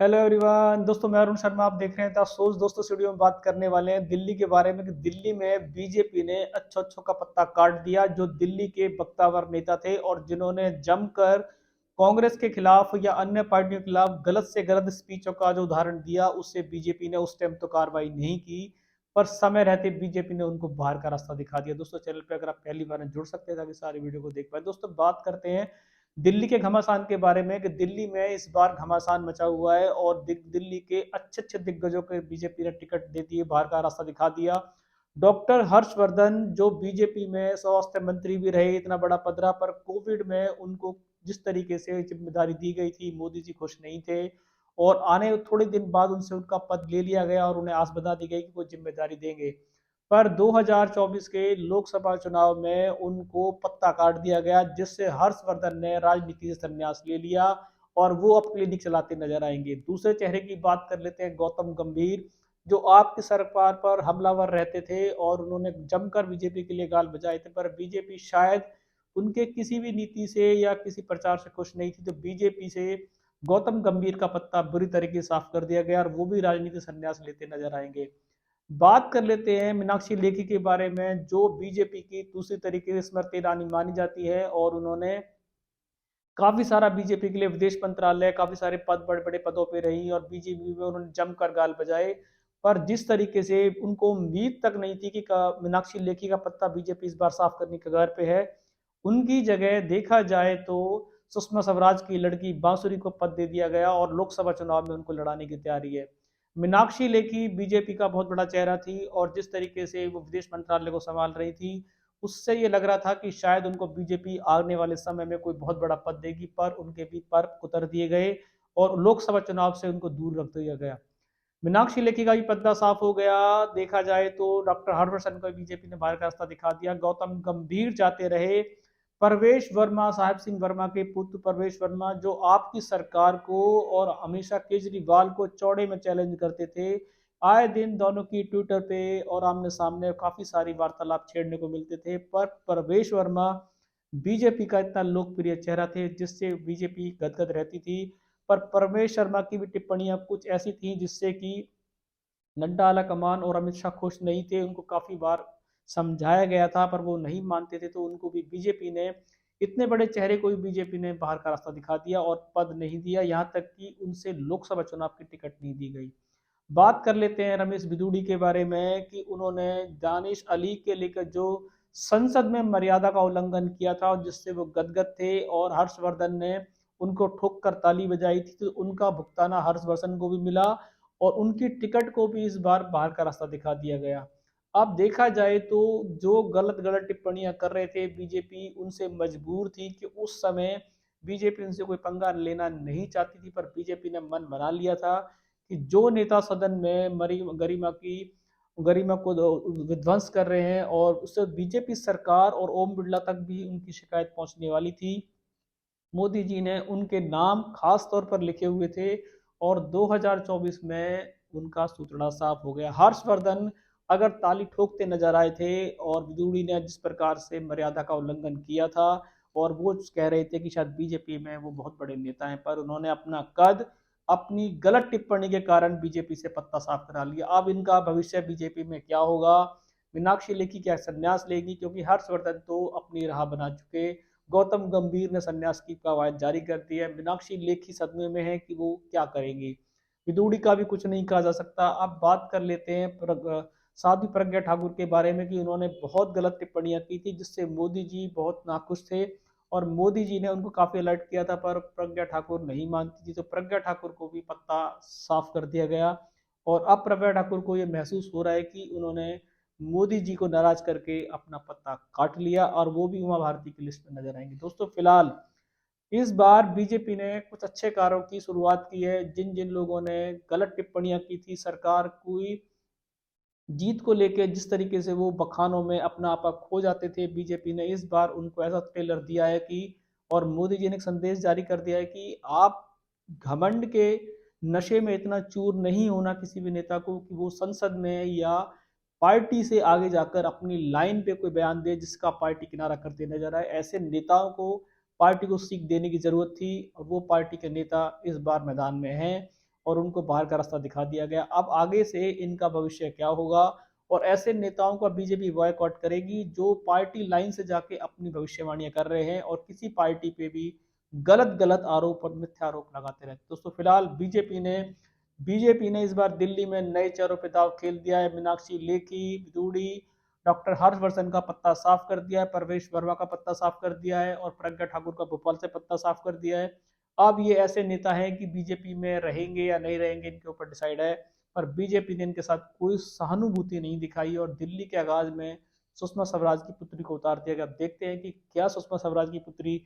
Hello everyone दोस्तों, मैं अरुण शर्मा। आप देख रहे हैं द सोच। दोस्तों, स्टूडियो में बात करने वाले हैं दिल्ली के बारे में कि दिल्ली में बीजेपी ने अच्छों का पत्ता काट दिया। जो दिल्ली के बख्तावर नेता थे और जिन्होंने जमकर कांग्रेस के खिलाफ या अन्य पार्टियों के खिलाफ गलत से गलत स्पीचों का जो उदाहरण दिया, उससे बीजेपी ने उस टाइम तो कार्रवाई नहीं की, पर समय रहते बीजेपी ने उनको बाहर का रास्ता दिखा दिया। दोस्तों, चैनल पर अगर आप पहली बार जुड़ सकते हैं ताकि सारी वीडियो को देख पाए। दोस्तों, बात करते हैं दिल्ली के घमासान के बारे में कि दिल्ली में इस बार घमासान मचा हुआ है और दिल्ली के अच्छे अच्छे दिग्गजों के बीजेपी ने टिकट दे दिए, बाहर का रास्ता दिखा दिया। डॉक्टर हर्षवर्धन जो बीजेपी में स्वास्थ्य मंत्री भी रहे, इतना बड़ा पद रहा, पर कोविड में उनको जिस तरीके से जिम्मेदारी दी गई थी, मोदी जी खुश नहीं थे और आने थोड़े दिन बाद उनसे उनका पद ले लिया गया और उन्हें आस बता दी गई कि वो जिम्मेदारी देंगे। पर 2024 के लोकसभा चुनाव में उनको पत्ता काट दिया गया, जिससे हर्षवर्धन ने राजनीति से संन्यास ले लिया और वो अब क्लिनिक चलाते नजर आएंगे। दूसरे चेहरे की बात कर लेते हैं गौतम गंभीर, जो आपकी सरकार पर हमलावर रहते थे और उन्होंने जमकर बीजेपी के लिए गाल बजाए थे, पर बीजेपी शायद उनके किसी भी नीति से या किसी प्रचार से खुश नहीं थी, तो बीजेपी से गौतम गंभीर का पत्ता बुरी तरीके से साफ कर दिया गया और वो भी राजनीति संन्यास लेते नजर आएंगे। बात कर लेते हैं मीनाक्षी लेखी के बारे में, जो बीजेपी की दूसरी तरीके से स्मृति ईरानी मानी जाती है और उन्होंने काफी सारा बीजेपी के लिए विदेश मंत्रालय, काफी सारे पद, बड़े बड़े पदों पे रही और बीजेपी में उन्होंने जमकर गाल बजाए। पर जिस तरीके से उनको उम्मीद तक नहीं थी कि मीनाक्षी लेखी का पत्ता बीजेपी इस बार साफ करने के कगार पे है, उनकी जगह देखा जाए तो सुषमा स्वराज की लड़की बांसुरी को पद दे दिया गया और लोकसभा चुनाव में उनको लड़ाने की तैयारी है। मीनाक्षी लेखी बीजेपी का बहुत बड़ा चेहरा थी और जिस तरीके से वो विदेश मंत्रालय को संभाल रही थी, उससे ये लग रहा था कि शायद उनको बीजेपी आने वाले समय में कोई बहुत बड़ा पद देगी, पर उनके भी पर उतर दिए गए और लोकसभा चुनाव से उनको दूर रख दिया गया। मीनाक्षी लेखी का भी पद्दा साफ हो गया। देखा जाए तो डॉक्टर हर्षवर्धन को बीजेपी ने बाहर का रास्ता दिखा दिया। गौतम गंभीर जाते रहे। परवेश वर्मा, साहिब सिंह वर्मा के पुत्र परवेश वर्मा, जो आपकी सरकार को और हमेशा केजरीवाल को चौड़े में चैलेंज करते थे, आए दिन दोनों की ट्विटर पे और आमने सामने काफी सारी वार्तालाप छेड़ने को मिलते थे, पर परवेश वर्मा बीजेपी का इतना लोकप्रिय चेहरा थे जिससे बीजेपी गदगद रहती थी। पर परवेश शर्मा की भी टिप्पणियां कुछ ऐसी थी जिससे कि नड्डा आला कमान और अमित शाह खुश नहीं थे। उनको काफी बार समझाया गया था पर वो नहीं मानते थे, तो उनको भी बीजेपी ने, इतने बड़े चेहरे को भी बीजेपी ने बाहर का रास्ता दिखा दिया और पद नहीं दिया, यहाँ तक कि उनसे लोकसभा चुनाव की टिकट नहीं दी गई। बात कर लेते हैं रमेश बिदूड़ी के बारे में कि उन्होंने दानिश अली के लेकर जो संसद में मर्यादा का उल्लंघन किया था और जिससे वो गदगद थे और हर्षवर्धन ने उनको ठोक कर ताली बजाई थी, तो उनका भुगताना हर्षवर्धन को भी मिला और उनकी टिकट को भी इस बार बाहर का रास्ता दिखा दिया गया। अब देखा जाए तो जो गलत गलत टिप्पणियां कर रहे थे, बीजेपी उनसे मजबूर थी कि उस समय बीजेपी उनसे कोई पंगा लेना नहीं चाहती थी, पर बीजेपी ने मन बना लिया था कि जो नेता सदन में मरी गरिमा को विध्वंस कर रहे हैं, और उससे बीजेपी सरकार और ओम बिरला तक भी उनकी शिकायत पहुंचने वाली थी। मोदी जी ने उनके नाम खास तौर पर लिखे हुए थे और 2024 में उनका सूतड़ा साफ हो गया। हर्षवर्धन अगर ताली ठोकते नजर आए थे और विदुड़ी ने जिस प्रकार से मर्यादा का उल्लंघन किया था और वो कह रहे थे कि शायद बीजेपी में वो बहुत बड़े नेता हैं, पर उन्होंने अपना कद अपनी गलत टिप्पणी के कारण बीजेपी से पत्ता साफ करा लिया। अब इनका भविष्य बीजेपी में क्या होगा? मीनाक्षी लेखी क्या संन्यास लेगी? क्योंकि हर्षवर्धन तो अपनी राह बना चुके, गौतम गंभीर ने संन्यास की कवायद जारी कर दी है, मीनाक्षी लेखी सदमे में है कि वो क्या करेंगी। विदुड़ी का भी कुछ नहीं कहा जा सकता। अब बात कर लेते हैं साध्वी प्रज्ञा ठाकुर के बारे में कि उन्होंने बहुत गलत टिप्पणियां की थी जिससे मोदी जी बहुत नाखुश थे और मोदी जी ने उनको काफी अलर्ट किया था, पर प्रज्ञा ठाकुर नहीं मानती थी, तो प्रज्ञा ठाकुर को भी पत्ता साफ कर दिया गया और अब प्रज्ञा ठाकुर को ये महसूस हो रहा है कि उन्होंने मोदी जी को नाराज करके अपना पत्ता काट लिया और वो भी उमा भारती की लिस्ट में नजर आएंगे। दोस्तों, फिलहाल इस बार बीजेपी ने कुछ अच्छे कार्यों की शुरुआत की है। जिन जिन लोगों ने गलत टिप्पणियां की थी, सरकार की जीत को लेकर जिस तरीके से वो बखानों में अपना आपा खो जाते थे, बीजेपी ने इस बार उनको ऐसा ट्रेलर दिया है कि, और मोदी जी ने एक संदेश जारी कर दिया है कि आप घमंड के नशे में इतना चूर नहीं होना किसी भी नेता को कि वो संसद में या पार्टी से आगे जाकर अपनी लाइन पे कोई बयान दे जिसका पार्टी किनारा करते नजर आए। ऐसे नेताओं को पार्टी को सीख देने की जरूरत थी और वो पार्टी के नेता इस बार मैदान में हैं और उनको बाहर का रास्ता दिखा दिया गया। अब आगे से इनका भविष्य क्या होगा, और ऐसे नेताओं का बीजेपी बॉयकॉट करेगी जो पार्टी लाइन से जाके अपनी भविष्यवाणियां कर रहे हैं और किसी पार्टी पे भी गलत गलत आरोप और मिथ्या आरोप लगाते रहते। दोस्तों फिलहाल बीजेपी ने इस बार दिल्ली में नए चेहरों पे दाव खेल दिया है। मीनाक्षी लेखी, विदुड़ी, डॉक्टर हर्षवर्धन का पत्ता साफ कर दिया है, प्रवेश वर्मा का पत्ता साफ कर दिया है और प्रज्ञा ठाकुर का भोपाल से पत्ता साफ कर दिया है। अब ये ऐसे नेता हैं कि बीजेपी में रहेंगे या नहीं रहेंगे इनके ऊपर डिसाइड है, पर बीजेपी ने इनके साथ कोई सहानुभूति नहीं दिखाई और दिल्ली के आगाज में सुषमा स्वराज की पुत्री को उतार दिया गया। अब देखते हैं कि क्या सुषमा स्वराज की पुत्री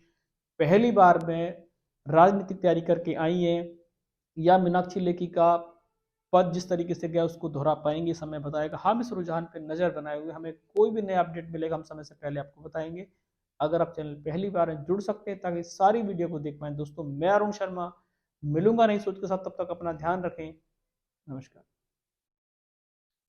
पहली बार में राजनीतिक तैयारी करके आई है या मीनाक्षी लेखी का पद जिस तरीके से गया उसको दोहरा पाएंगे, समय बताएगा। हम इस रुझान पे नजर बनाए हुए, हमें कोई भी नया अपडेट मिलेगा हम समय से पहले आपको बताएंगे। अगर आप चैनल पहली बार हैं जुड़ सकते हैं ताकि सारी वीडियो को देख पाएं। दोस्तों मैं अरुण शर्मा मिलूंगा नई सोच के साथ, तब तक अपना ध्यान रखें। नमस्कार।